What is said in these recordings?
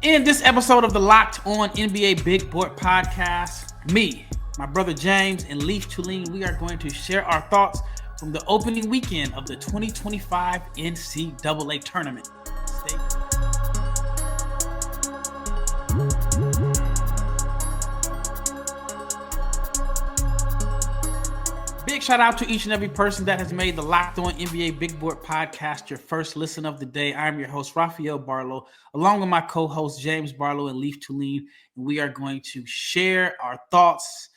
In this episode of the Locked On NBA Big Board Podcast, me, my brother James, and Leif Thulin, we are going to share our thoughts from the opening weekend of the 2025 NCAA Tournament. Big shout out to each and every person that has made the Locked On NBA Big Board Podcast your first listen of the day. I'm your host, Rafael Barlowe, along with my co-hosts, James Barlowe and Leif Thulin. And we are going to share our thoughts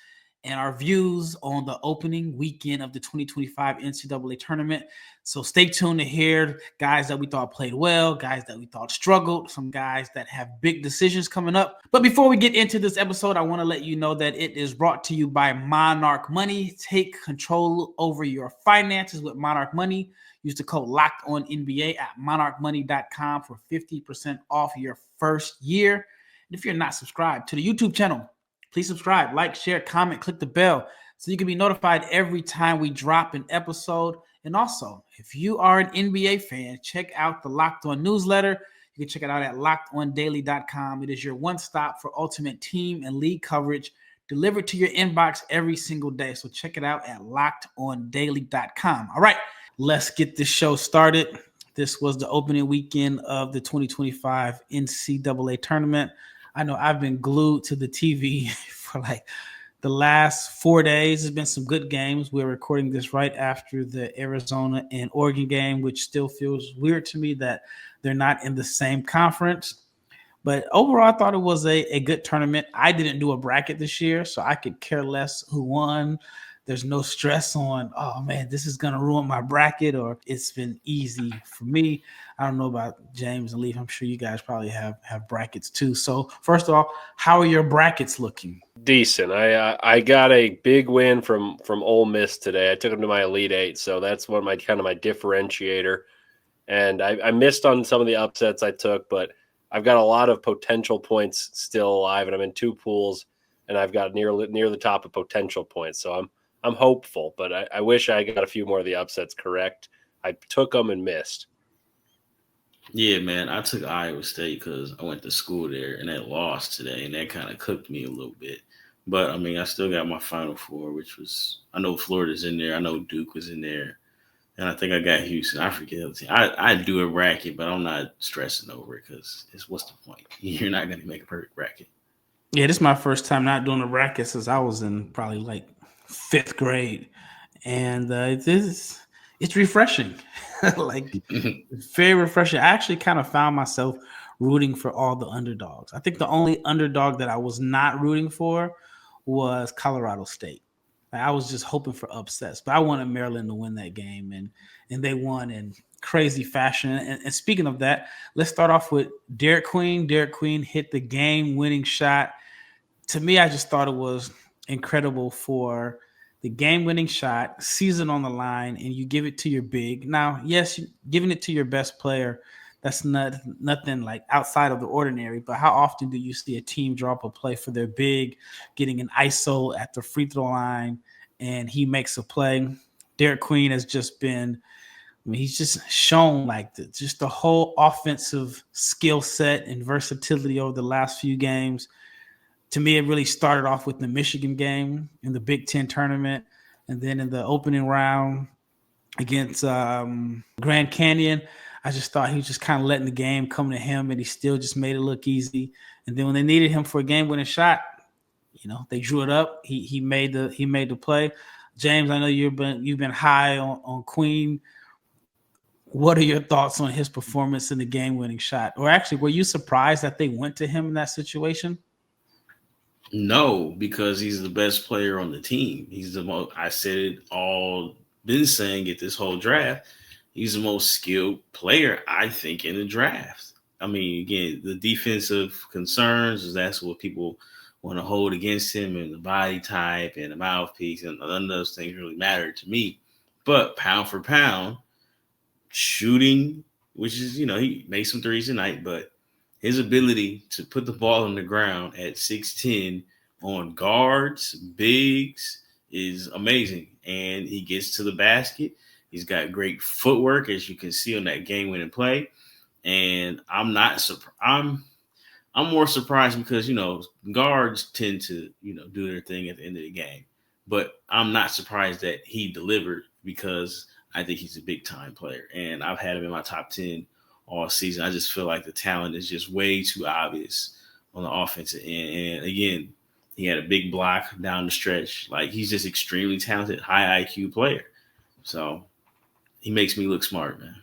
and our views on the opening weekend of the 2025 NCAA Tournament. So stay tuned to hear guys that we thought played well, guys that we thought struggled, some guys that have big decisions coming up. But before we get into this episode, I want to let you know that it is brought to you by Monarch Money. Take control over your finances with Monarch Money. Use the code LOCKEDONNBA at monarchmoney.com for 50% off your first year. And if you're not subscribed to the YouTube channel, please subscribe, like, share, comment, click the bell so you can be notified every time we drop an episode. And also, if you are an NBA fan, check out the Locked On newsletter. You can check it out at lockedondaily.com. It is your one-stop for ultimate team and league coverage delivered to your inbox every single day. So check it out at lockedondaily.com. All right, let's get this show started. This was the opening weekend of the 2025 NCAA Tournament. I know I've been glued to the TV for like the last 4 days. There's been some good games. We're recording this right after the Arizona and Oregon game, which still feels weird to me that they're not in the same conference. But overall, I thought it was a good tournament. I didn't do a bracket this year, so I could care less who won. There's no stress on, oh, man, this is going to ruin my bracket, or it's been easy for me. I don't know about James and Leif. I'm sure you guys probably have brackets too. So first of all, how are your brackets looking? Decent. I got a big win from Ole Miss today. I took them to my Elite Eight, so that's one of my kind of my differentiator. And I missed on some of the upsets I took, but I've got a lot of potential points still alive, and I'm in two pools, and I've got near the top of potential points. So I'm hopeful, but I wish I got a few more of the upsets correct. I took them and missed. Yeah, man, I took Iowa State because I went to school there, and they lost today, and that kind of cooked me a little bit. But, I mean, I still got my Final Four, which was – I know Florida's in there. I know Duke was in there. And I think I got Houston. I forget the team. I do a bracket, but I'm not stressing over it because what's the point? You're not going to make a perfect bracket. Yeah, this is my first time not doing a bracket since I was in probably like 5th grade. And it's refreshing. Like, very refreshing. I actually kind of found myself rooting for all the underdogs. I think the only underdog that I was not rooting for was Colorado State. Like, I was just hoping for upsets, but I wanted Maryland to win that game, and they won in crazy fashion. And speaking of that, let's start off with Derik Queen. Derik Queen hit the game-winning shot. To me, I just thought it was incredible for the game-winning shot, season on the line, and you give it to your big. Now, yes, giving it to your best player, that's nothing like outside of the ordinary, but how often do you see a team drop a play for their big, getting an ISO at the free throw line, and he makes a play? Derik Queen has just been – I mean, he's just shown like just the whole offensive skill set and versatility over the last few games. To me, it really started off with the Michigan game in the Big Ten tournament, and then in the opening round against Grand Canyon, I just thought he was just kind of letting the game come to him, and he still just made it look easy. And then when they needed him for a game-winning shot, you know, they drew it up. He made the play. James, I know you've been high on Queen. What are your thoughts on his performance in the game-winning shot? Or actually, were you surprised that they went to him in that situation? No, because he's the best player on the team. He's the most – I said it all been saying it this whole draft. He's the most skilled player, I think, in the draft. I mean, again, the defensive concerns, that's what people want to hold against him, and the body type and the mouthpiece, and none of those things really matter to me. But pound for pound, shooting, which is, you know, he made some threes tonight, but his ability to put the ball on the ground at 6'10" on guards, bigs, is amazing. And he gets to the basket. He's got great footwork, as you can see on that game-winning play. And I'm I'm more surprised because, guards tend to, do their thing at the end of the game. But I'm not surprised that he delivered because I think he's a big time player. And I've had him in my top 10 all season. I just feel like the talent is just way too obvious on the offensive end. And again, he had a big block down the stretch. Like, he's just extremely talented, high IQ player. So he makes me look smart, man.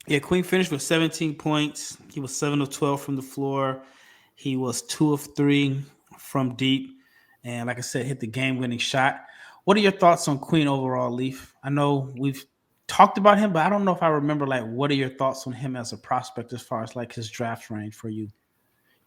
Yeah, Queen finished with 17 points. He was 7 of 12 from the floor. He was 2 of 3 from deep. And like I said, hit the game-winning shot. What are your thoughts on Queen overall, Leif? I know we've talked about him, but I don't know if I remember, what are your thoughts on him as a prospect as far as, his draft range for you?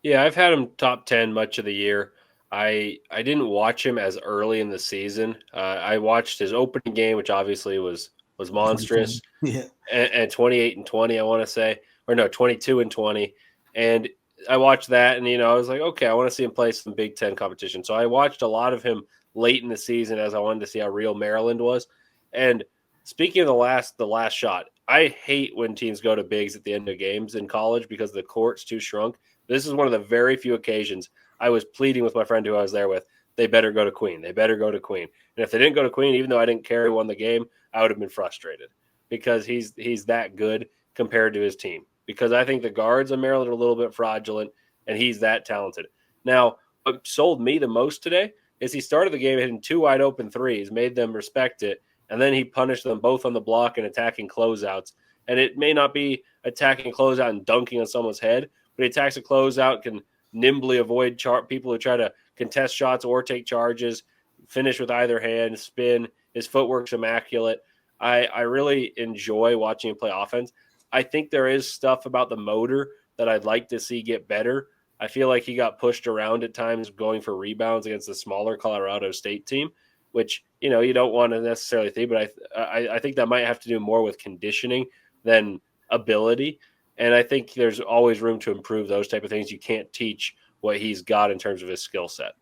Yeah, I've had him top 10 much of the year. I didn't watch him as early in the season. I watched his opening game, which obviously was monstrous. Yeah. And 28-20, I want to say. Or no, 22-20. And I watched that, and, I was like, okay, I want to see him play some Big Ten competition. So I watched a lot of him late in the season as I wanted to see how real Maryland was. And speaking of the last shot, I hate when teams go to bigs at the end of games in college because the court's too shrunk. This is one of the very few occasions I was pleading with my friend who I was there with, they better go to Queen. They better go to Queen. And if they didn't go to Queen, even though I didn't care who won the game, I would have been frustrated because he's that good compared to his team. Because I think the guards of Maryland are a little bit fraudulent, and he's that talented. Now, what sold me the most today is he started the game hitting 2 wide open threes, made them respect it, and then he punished them both on the block and attacking closeouts. And it may not be attacking a closeout and dunking on someone's head, but he attacks a closeout, can nimbly avoid people who try to contest shots or take charges, finish with either hand, spin. His footwork's immaculate. I really enjoy watching him play offense. I think there is stuff about the motor that I'd like to see get better. I feel like he got pushed around at times going for rebounds against the smaller Colorado State team, which, you don't want to necessarily think, but I think that might have to do more with conditioning than ability. And I think there's always room to improve those type of things. You can't teach what he's got in terms of his skill set.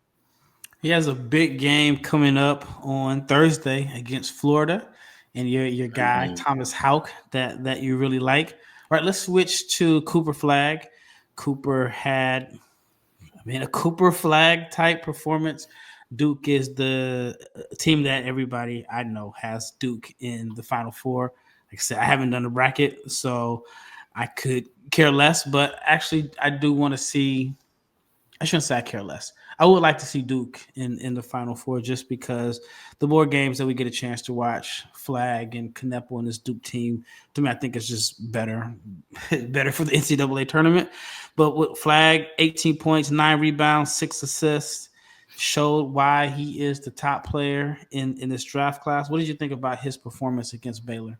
He has a big game coming up on Thursday against Florida, and your guy Thomas Houck that you really like. All right, let's switch to Cooper Flagg. Cooper had, a Cooper Flagg type performance. Duke is the team that everybody I know has Duke in the Final Four. Like I said, I haven't done a bracket, so I could care less, but actually I do want to see – I shouldn't say I care less. I would like to see Duke in the Final Four just because the more games that we get a chance to watch, Flagg and Kneppel and this Duke team, to me, I think it's just better for the NCAA tournament. But with Flagg, 18 points, 9 rebounds, 6 assists, showed why he is the top player in this draft class. What did you think about his performance against Baylor?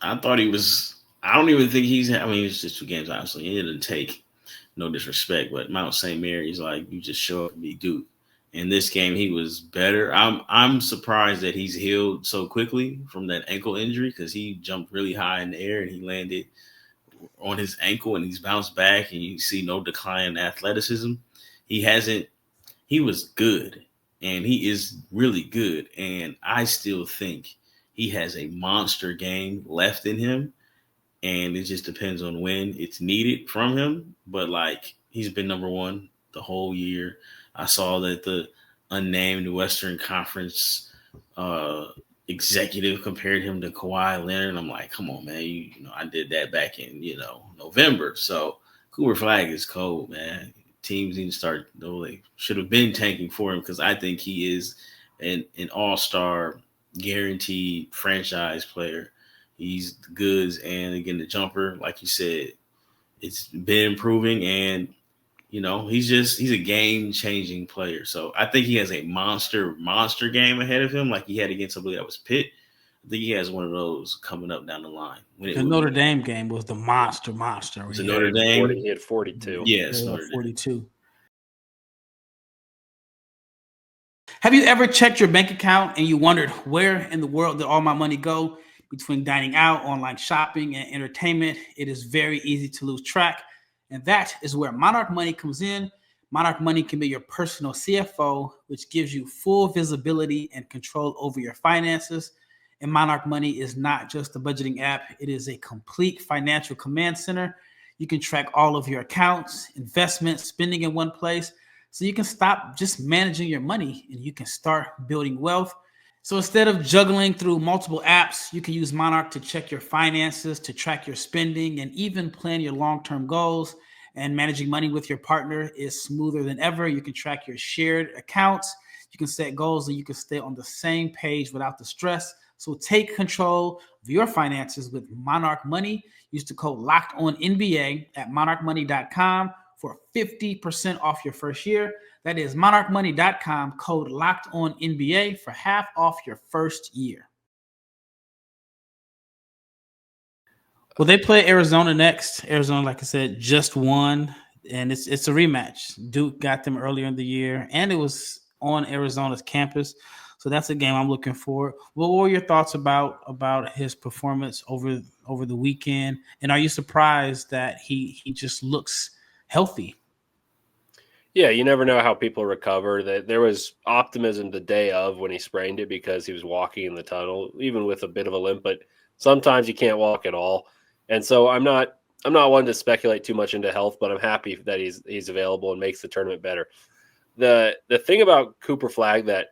I thought he was – I don't even think it's just 2 games, obviously. He didn't take – no disrespect, but Mount St. Mary's you just show up and be Duke. In this game, he was better. I'm surprised that he's healed so quickly from that ankle injury because he jumped really high in the air and he landed on his ankle and he's bounced back and you see no decline in athleticism. He was good and he is really good. And I still think he has a monster game left in him. And it just depends on when it's needed from him. But he's been number 1 the whole year. I saw that the unnamed Western Conference executive compared him to Kawhi Leonard. I'm like, come on, man. I did that back in, November. So Cooper Flagg is cold, man. Teams need to start, they should have been tanking for him because I think he is an all-star guaranteed franchise player. He's the goods, and again, the jumper, like you said, it's been improving, and he's a game-changing player. So I think he has a monster game ahead of him, like he had against somebody that was Pitt. I think he has one of those coming up down the line. The Notre Dame game was the monster. Was it Notre Dame? He had 42. Yes, Notre Dame. 42. Have you ever checked your bank account and you wondered where in the world did all my money go? Between dining out, online shopping, and entertainment, it is very easy to lose track. And that is where Monarch Money comes in. Monarch Money can be your personal CFO, which gives you full visibility and control over your finances. And Monarch Money is not just a budgeting app. It is a complete financial command center. You can track all of your accounts, investments, spending in one place. So you can stop just managing your money and you can start building wealth. So instead of juggling through multiple apps, you can use Monarch to check your finances, to track your spending, and even plan your long-term goals. And managing money with your partner is smoother than ever. You can track your shared accounts. You can set goals and you can stay on the same page without the stress. So take control of your finances with Monarch Money. Use the code LOCKEDONNBA at monarchmoney.com for 50% off your first year. That is monarchmoney.com, code LOCKEDONNBA for half off your first year. Well, they play Arizona next. Arizona, like I said, just won, and it's a rematch. Duke got them earlier in the year, and it was on Arizona's campus. So that's a game I'm looking for. What were your thoughts about his performance over the weekend? And are you surprised that he just looks healthy? Yeah, you never know how people recover. That there was optimism the day of when he sprained it because he was walking in the tunnel, even with a bit of a limp. But sometimes you can't walk at all, and so I'm not one to speculate too much into health. But I'm happy that he's available and makes the tournament better. The thing about Cooper Flagg that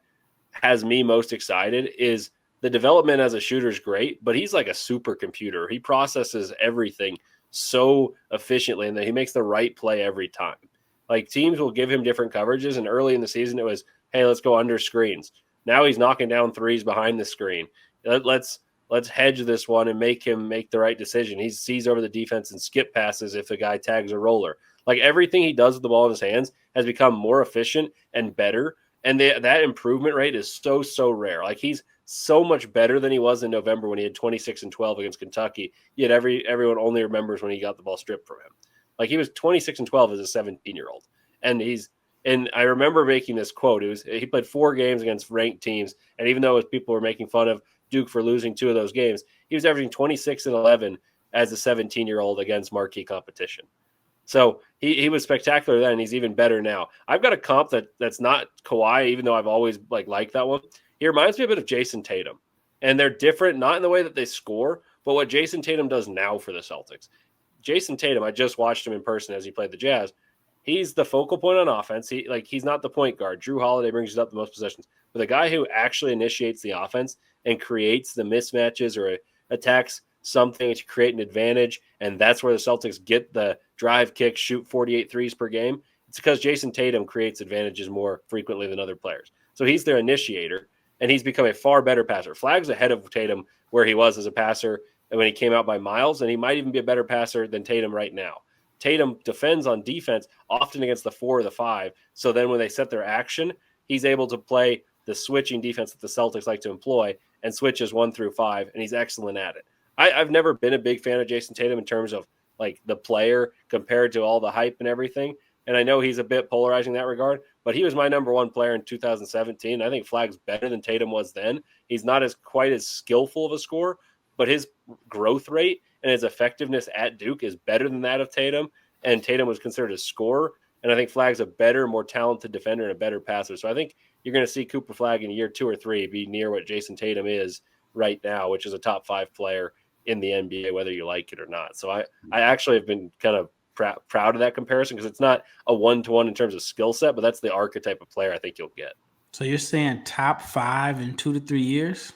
has me most excited is the development as a shooter is great, but he's like a supercomputer. He processes everything so efficiently, and that he makes the right play every time. Like teams will give him different coverages, and early in the season it was, hey, let's go under screens. Now he's knocking down threes behind the screen. Let's hedge this one and make him make the right decision. He sees over the defense and skip passes if the guy tags a roller. Like everything he does with the ball in his hands has become more efficient and better, and that improvement rate is so rare. Like he's so much better than he was in November when he had 26 and 12 against Kentucky. Yet everyone only remembers when he got the ball stripped from him. Like he was 26 and 12 as a 17-year-old. And I remember making this quote. He played 4 games against ranked teams. And even though people were making fun of Duke for losing 2 of those games, he was averaging 26 and 11 as a 17-year-old against marquee competition. So he was spectacular then, and he's even better now. I've got a comp that's not Kawhi, even though I've always liked that one. He reminds me a bit of Jason Tatum. And they're different, not in the way that they score, but what Jason Tatum does now for the Celtics. Jason Tatum, I just watched him in person as he played the Jazz. He's the focal point on offense. He's not the point guard. Drew Holiday brings up the most possessions. But the guy who actually initiates the offense and creates the mismatches or attacks something to create an advantage, and that's where the Celtics get the drive, kick, shoot 48 threes per game, it's because Jason Tatum creates advantages more frequently than other players. So he's their initiator, and he's become a far better passer. Flagg's ahead of Tatum where he was as a passer and when he came out by miles, and he might even be a better passer than Tatum right now. Tatum defends on defense often against the 4 or the 5, so then when they set their action, he's able to play the switching defense that the Celtics like to employ and switches 1 through 5, and he's excellent at it. I've never been a big fan of Jason Tatum in terms of like the player compared to all the hype and everything. And I know he's a bit polarizing in that regard, but he was my number 1 player in 2017. I think Flagg's better than Tatum was then. He's not quite as skillful of a scorer, but his growth rate and his effectiveness at Duke is better than that of Tatum. And Tatum was considered a scorer. And I think Flagg's a better, more talented defender and a better passer. So I think you're going to see Cooper Flagg in year 2 or 3 be near what Jason Tatum is right now, which is a top 5 player in the NBA, whether you like it or not. So I actually have been kind of proud of that comparison because it's not a 1-to-1 in terms of skill set, but that's the archetype of player I think you'll get. So you're saying top 5 in 2 to 3 years?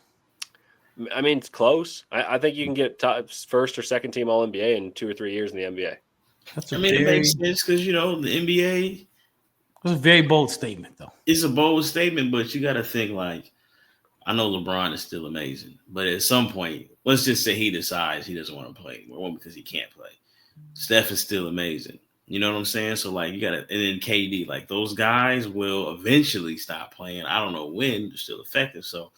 I mean, it's close. I think you can get top first or second team All NBA in 2 or 3 years in the NBA. It makes sense because, the NBA. It's a very bold statement, though. It's a bold statement, but you got to think I know LeBron is still amazing, but at some point, let's just say he decides he doesn't want to play anymore. One, because he can't play. Steph is still amazing. You know what I'm saying? So, you got to – and then KD, those guys will eventually stop playing. I don't know when. They're still effective. So,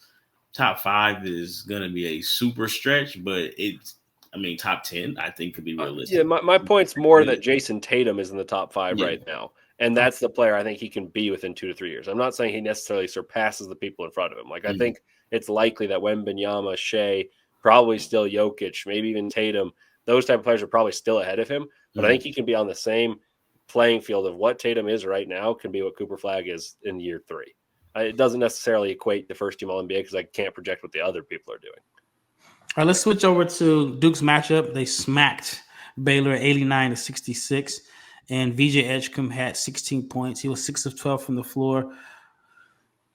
top 5 is going to be a super stretch, but top 10, I think, could be realistic. Yeah, my point's more that Jason Tatum is in the top 5 right now. And that's the player I think he can be within 2 to 3 years. I'm not saying he necessarily surpasses the people in front of him. I think it's likely that Wembanyama, Shea, probably still Jokic, maybe even Tatum, those type of players are probably still ahead of him. But I think he can be on the same playing field of what Tatum is right now can be what Cooper Flagg is in year 3. It doesn't necessarily equate to first team All NBA because I can't project what the other people are doing. All right, let's switch over to Duke's matchup. They smacked Baylor 89-66. And VJ Edgecombe had 16 points. He was 6 of 12 from the floor.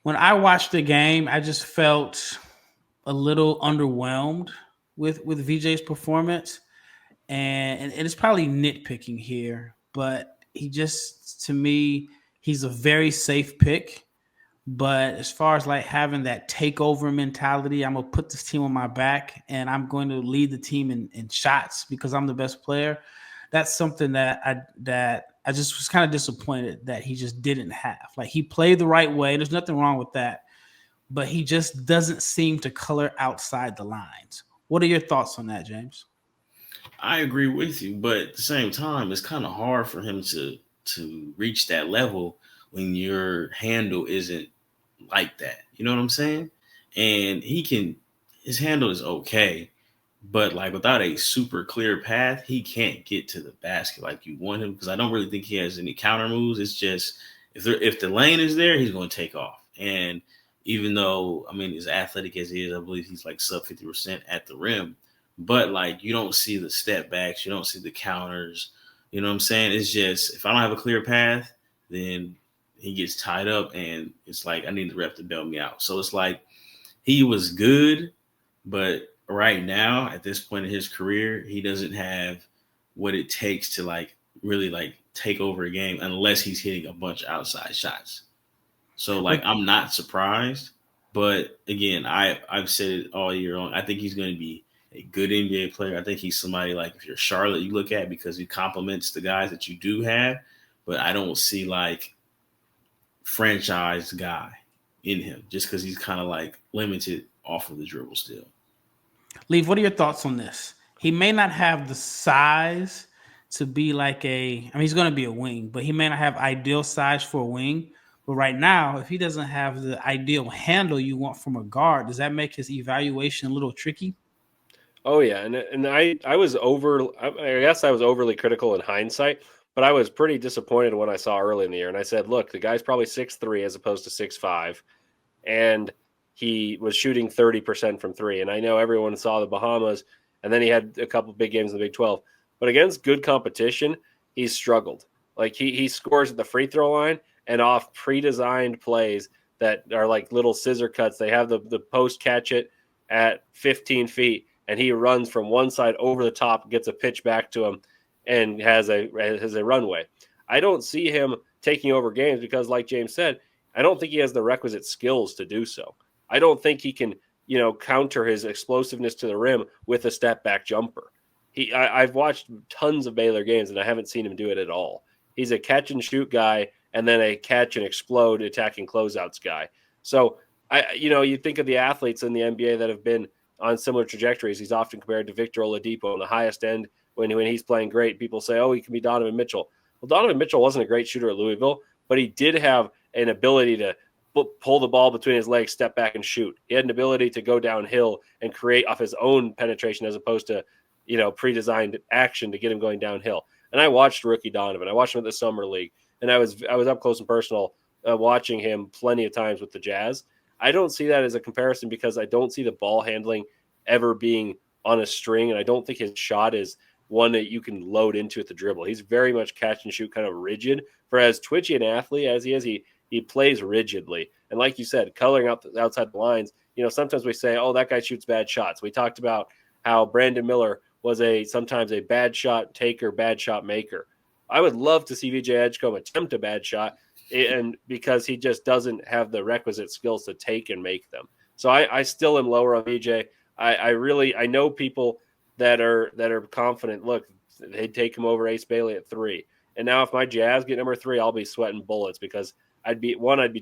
When I watched the game, I just felt a little underwhelmed with VJ's performance. And it's probably nitpicking here, but he just, to me, he's a very safe pick. But as far as like having that takeover mentality, I'm going to put this team on my back and I'm going to lead the team in shots because I'm the best player. That's something that I just was kind of disappointed that he just didn't have. Like, he played the right way. There's nothing wrong with that. But he just doesn't seem to color outside the lines. What are your thoughts on that, James? I agree with you, but at the same time, it's kind of hard for him to reach that level when your handle isn't like that. You know what I'm saying? And his handle is okay, but like without a super clear path, he can't get to the basket like you want him, because I don't really think he has any counter moves. It's just if the lane is there, he's going to take off. And even though, I mean, as athletic as he is, I believe he's like sub 50% at the rim. But like, you don't see the step backs, you don't see the counters. You know what I'm saying? It's just, if I don't have a clear path, then he gets tied up, and it's like I need the ref to bail me out. So it's like he was good, but right now at this point in his career, he doesn't have what it takes to like really like take over a game unless he's hitting a bunch of outside shots. So like, I'm not surprised, but again, I've said it all year long. I think he's going to be a good NBA player. I think he's somebody like, if you're Charlotte, you look at, because he complements the guys that you do have, but I don't see like franchise guy in him just because he's kind of like limited off of the dribble still. Leif, what are your thoughts on this? He may not have the size to be like he's going to be a wing, but he may not have ideal size for a wing. But right now, if he doesn't have the ideal handle you want from a guard, does that make his evaluation a little tricky? Oh yeah, and I guess I was overly critical in hindsight, but I was pretty disappointed when I saw early in the year, and I said, look, the guy's probably 6'3" as opposed to 6'5", and he was shooting 30% from three. And I know everyone saw the Bahamas, and then he had a couple big games in the Big 12, but against good competition, he's struggled. Like he scores at the free throw line and off pre-designed plays that are like little scissor cuts. They have the post catch it at 15 feet. And he runs from one side over the top, gets a pitch back to him, and has a runway. I don't see him taking over games because, like James said, I don't think he has the requisite skills to do so. I don't think he can, counter his explosiveness to the rim with a step back jumper. I've watched tons of Baylor games, and I haven't seen him do it at all. He's a catch and shoot guy, and then a catch and explode attacking closeouts guy. So you think of the athletes in the NBA that have been on similar trajectories. He's often compared to Victor Oladipo on the highest end. When he's playing great, people say, oh, he can be Donovan Mitchell. Well, Donovan Mitchell wasn't a great shooter at Louisville, but he did have an ability to pull the ball between his legs, step back, and shoot. He had an ability to go downhill and create off his own penetration as opposed to, pre-designed action to get him going downhill. And I watched rookie Donovan. I watched him at the Summer League, and I was up close and personal watching him plenty of times with the Jazz. I don't see that as a comparison because I don't see the ball handling ever being on a string, and I don't think his shot is one that you can load into at the dribble. He's very much catch and shoot, kind of rigid. For as twitchy an athlete as he is, he plays rigidly. And like you said, coloring out outside the lines, sometimes we say, oh, that guy shoots bad shots. We talked about how Brandon Miller was sometimes a bad shot taker, bad shot maker. I would love to see VJ Edgecombe attempt a bad shot, and because he just doesn't have the requisite skills to take and make them. So I still am lower on VJ. I know people that are confident. Look, they'd take him over Ace Bailey at 3. And now if my Jazz get number 3, I'll be sweating bullets because I'd be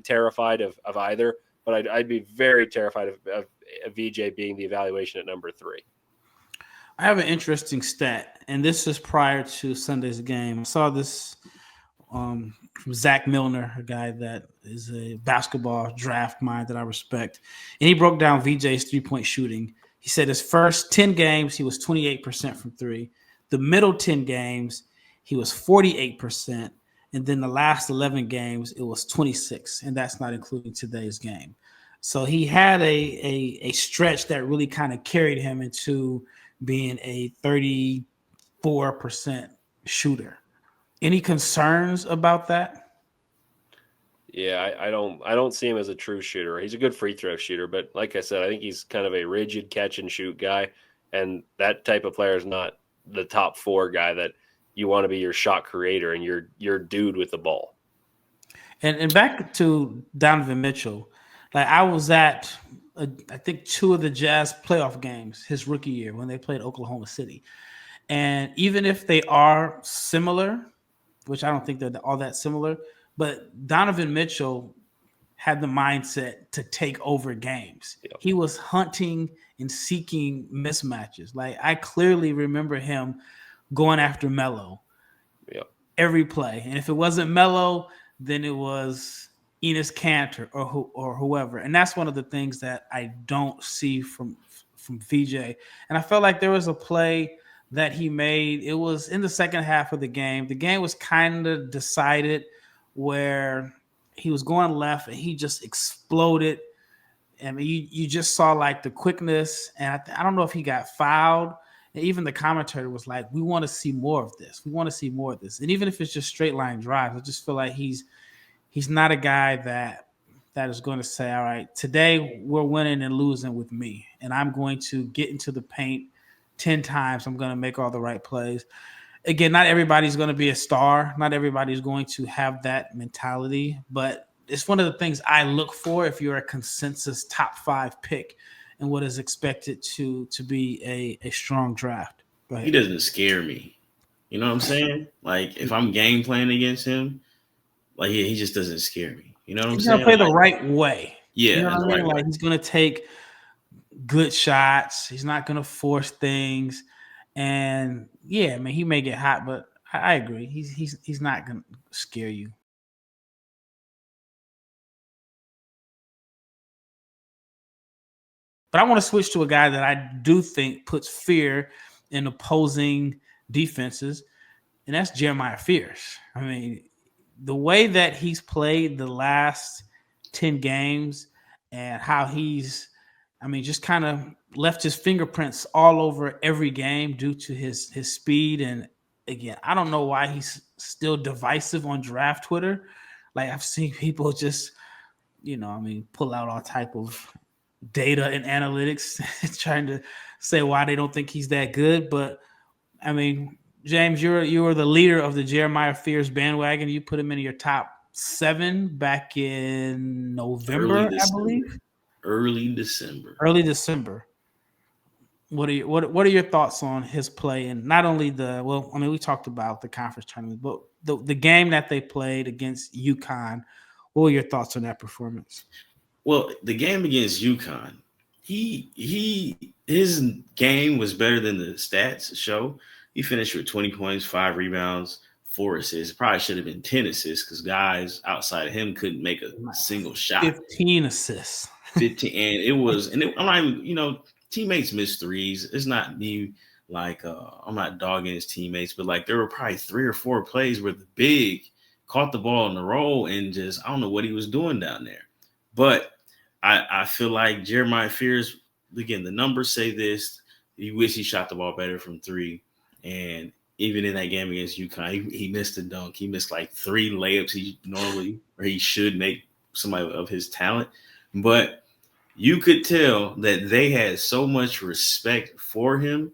terrified of either, but I'd be very terrified of VJ being the evaluation at number 3. I have an interesting stat, and this is prior to Sunday's game. I saw this from Zach Milner, a guy that is a basketball draft mind that I respect. And he broke down VJ's three-point shooting. He said his first 10 games, he was 28% from 3. The middle 10 games, he was 48%. And then the last 11 games, it was 26. And that's not including today's game. So he had a stretch that really kind of carried him into being a 30 4% shooter. Any concerns about that? Yeah, I don't see him as a true shooter. He's a good free throw shooter, but like I said, I think he's kind of a rigid catch and shoot guy, and that type of player is not the top 4 guy that you want to be your shot creator and your dude with the ball. And back to Donovan Mitchell, like I was at I think 2 of the Jazz playoff games his rookie year when they played Oklahoma City, and even if they are similar, which I don't think they're all that similar, but Donovan Mitchell had the mindset to take over games. Yep. He was hunting and seeking mismatches. Like I clearly remember him going after Melo every play. And if it wasn't Melo, then it was Enes Kanter or whoever. And that's one of the things that I don't see from VJ. And I felt like there was a play that he made. It was in the second half of the game. The game was kind of decided where he was going left and he just exploded. I mean, you just saw like the quickness, and I don't know if he got fouled. And even the commentator was like, "We want to see more of this. We want to see more of this." And even if it's just straight line drives, I just feel like he's not a guy that is going to say, "All right, today we're winning and losing with me, and I'm going to get into the paint 10 times. I'm going to make all the right plays." Again, not everybody's going to be a star. Not everybody's going to have that mentality, but it's one of the things I look for if you're a consensus top 5 pick and what is expected to be a strong draft. Go ahead. He doesn't scare me. You know what I'm saying? Like if I'm game playing against him, like he just doesn't scare me. You know what I'm saying? He's gonna play the right way. Yeah, you know what I mean? Right. Like he's gonna take good shots. He's not gonna force things. And yeah, I mean, he may get hot, but I agree. He's not gonna scare you. But I want to switch to a guy that I do think puts fear in opposing defenses, and that's Jeremiah Fears. I mean, the way that he's played the last 10 games and how he's, just kind of left his fingerprints all over every game due to his speed. And again, I don't know why he's still divisive on draft Twitter. Like I've seen people just, pull out all type of data and analytics trying to say why they don't think he's that good. But I mean, James, you were the leader of the Jeremiah Fears bandwagon. You put him in your top 7 back in November, I believe. Early December. What are your thoughts on his play? And not only we talked about the conference tournament, but the game that they played against UConn. What were your thoughts on that performance? Well, the game against UConn, his game was better than the stats show. He finished with 20 points, 5 rebounds, 4 assists. It probably should have been 10 assists because guys outside of him couldn't make a single shot. 15 assists. 15, I'm not even, teammates miss threes. It's not me like I'm not dogging his teammates, but like there were probably 3 or 4 plays where the big caught the ball in the roll and just I don't know what he was doing down there. But I feel like Jeremiah Fears, again, the numbers say this. You wish he shot the ball better from 3. And even in that game against UConn, he missed a dunk. He missed like 3 layups he should make somebody of his talent. But you could tell that they had so much respect for him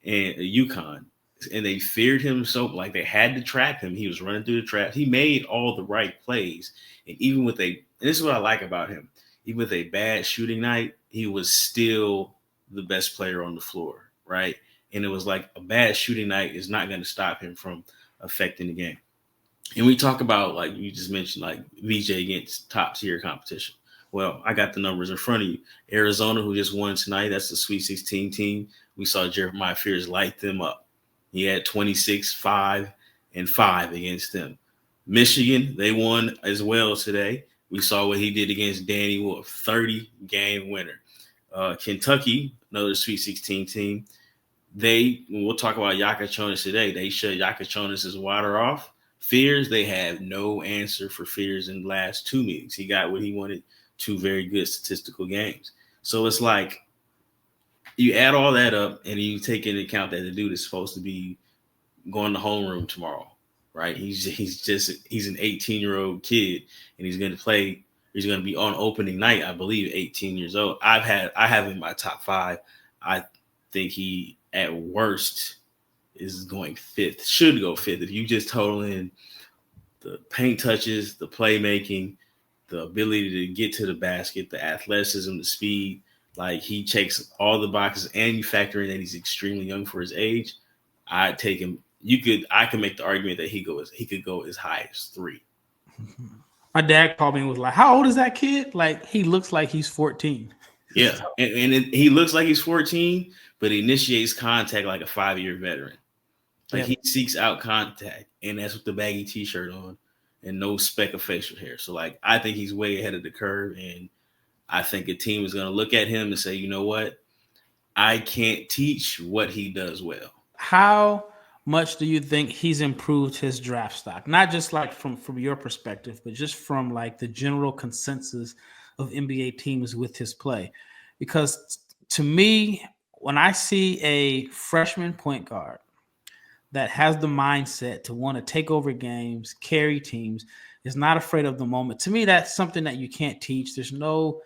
and UConn. And they feared him so like they had to trap him. He was running through the trap. He made all the right plays. And even with and this is what I like about him. Even with a bad shooting night, he was still the best player on the floor, right? And it was like a bad shooting night is not going to stop him from affecting the game. And we talk about, like you just mentioned, like VJ against top tier competition. Well, I got the numbers in front of you. Arizona, who just won tonight, that's the Sweet 16 team. We saw Jeremiah Fears light them up. He had 26, 5, and 5 against them. Michigan, they won as well today. We saw what he did against Danny Wolf, 30-game winner. Kentucky, another Sweet 16 team. We'll talk about Yakachonis today. They shut Yakachonis' water off. Fears, they have no answer for Fears in the last 2 meetings. He got what he wanted, 2 very good statistical games. So it's like you add all that up and you take into account that the dude is supposed to be go in the homeroom tomorrow, right? He's an 18-year-old kid, and he's going to play. He's going to be on opening night, I believe, 18 years old. I have him in my top 5. I think he at worst is going 5th. Should go 5th if you just total in the paint touches, the playmaking, the ability to get to the basket, the athleticism, the speed. Like, he checks all the boxes, and you factor in that he's extremely young for his age. I'd take him. I can make the argument that he could go as high as 3. My dad called me and was like, "How old is that kid?" Like, he looks like he's 14. Yeah, he looks like he's 14, but he initiates contact like a 5-year veteran. Like, he seeks out contact, and that's with the baggy T-shirt on and no speck of facial hair. So, like, I think he's way ahead of the curve, and I think a team is going to look at him and say, you know what? I can't teach what he does well. How much do you think he's improved his draft stock? Not just like from your perspective, but just from like the general consensus of NBA teams with his play. Because to me, when I see a freshman point guard that has the mindset to want to take over games, carry teams, is not afraid of the moment, to me, that's something that you can't teach. There's no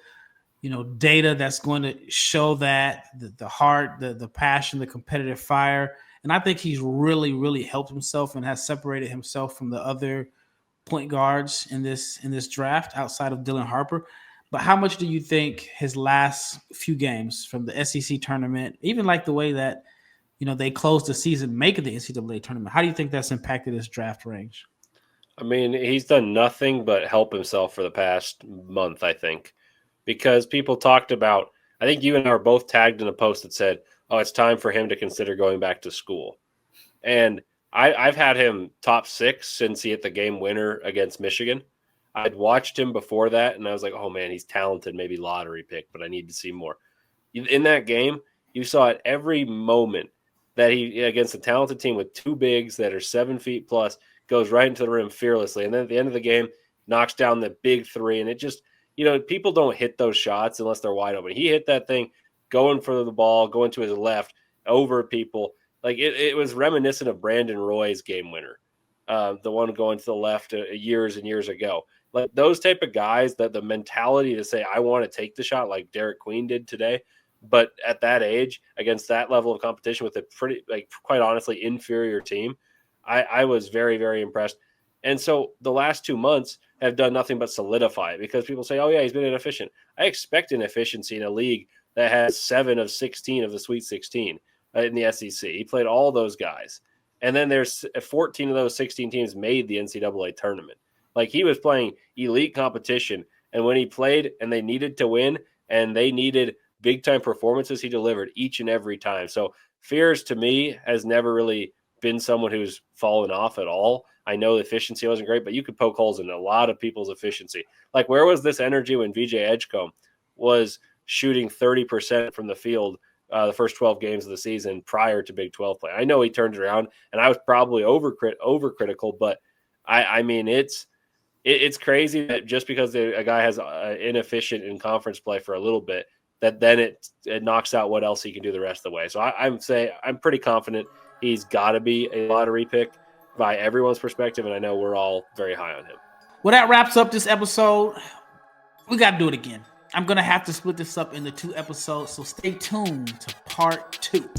data that's going to show that the heart, the passion, the competitive fire. And I think he's really, really helped himself and has separated himself from the other point guards in this draft outside of Dylan Harper. But how much do you think his last few games from the SEC tournament, even like the way that they closed the season making the NCAA tournament, how do you think that's impacted his draft range? I mean, he's done nothing but help himself for the past month, I think, because people talked about, I think you and I were both tagged in a post that said, oh, it's time for him to consider going back to school. And I've had him top 6 since he hit the game winner against Michigan. I'd watched him before that, and I was like, oh, man, he's talented, maybe lottery pick, but I need to see more. In that game, you saw at every moment that he, against a talented team with 2 bigs that are 7 feet plus, goes right into the rim fearlessly. And then at the end of the game, knocks down the big 3. And it just, people don't hit those shots unless they're wide open. He hit that thing going for the ball, going to his left, over people. Like, it was reminiscent of Brandon Roy's game winner, the one going to the left years and years ago. Like, those type of guys, that the mentality to say, I want to take the shot like Derik Queen did today, but at that age, against that level of competition with a pretty, like, quite honestly, inferior team, I was very, very impressed. And so the last 2 months have done nothing but solidify it, because people say, oh, yeah, he's been inefficient. I expect inefficiency in a league that has 7 of 16 of the Sweet 16 in the SEC. He played all those guys. And then there's 14 of those 16 teams made the NCAA tournament. Like, he was playing elite competition. And when he played and they needed to win and they needed big-time performances, he delivered each and every time. So Fears, to me, has never really been someone who's fallen off at all. I know the efficiency wasn't great, but you could poke holes in a lot of people's efficiency. Like, where was this energy when VJ Edgecombe was shooting 30% from the field the first 12 games of the season prior to Big 12 play? I know he turned it around, and I was probably overcritical, but I mean, it's crazy that just because a guy has inefficient in conference play for a little bit, that then it knocks out what else he can do the rest of the way. So I'm pretty confident he's got to be a lottery pick by everyone's perspective, and I know we're all very high on him. Well, that wraps up this episode. We got to do it again. I'm going to have to split this up into 2 episodes, so stay tuned to part 2.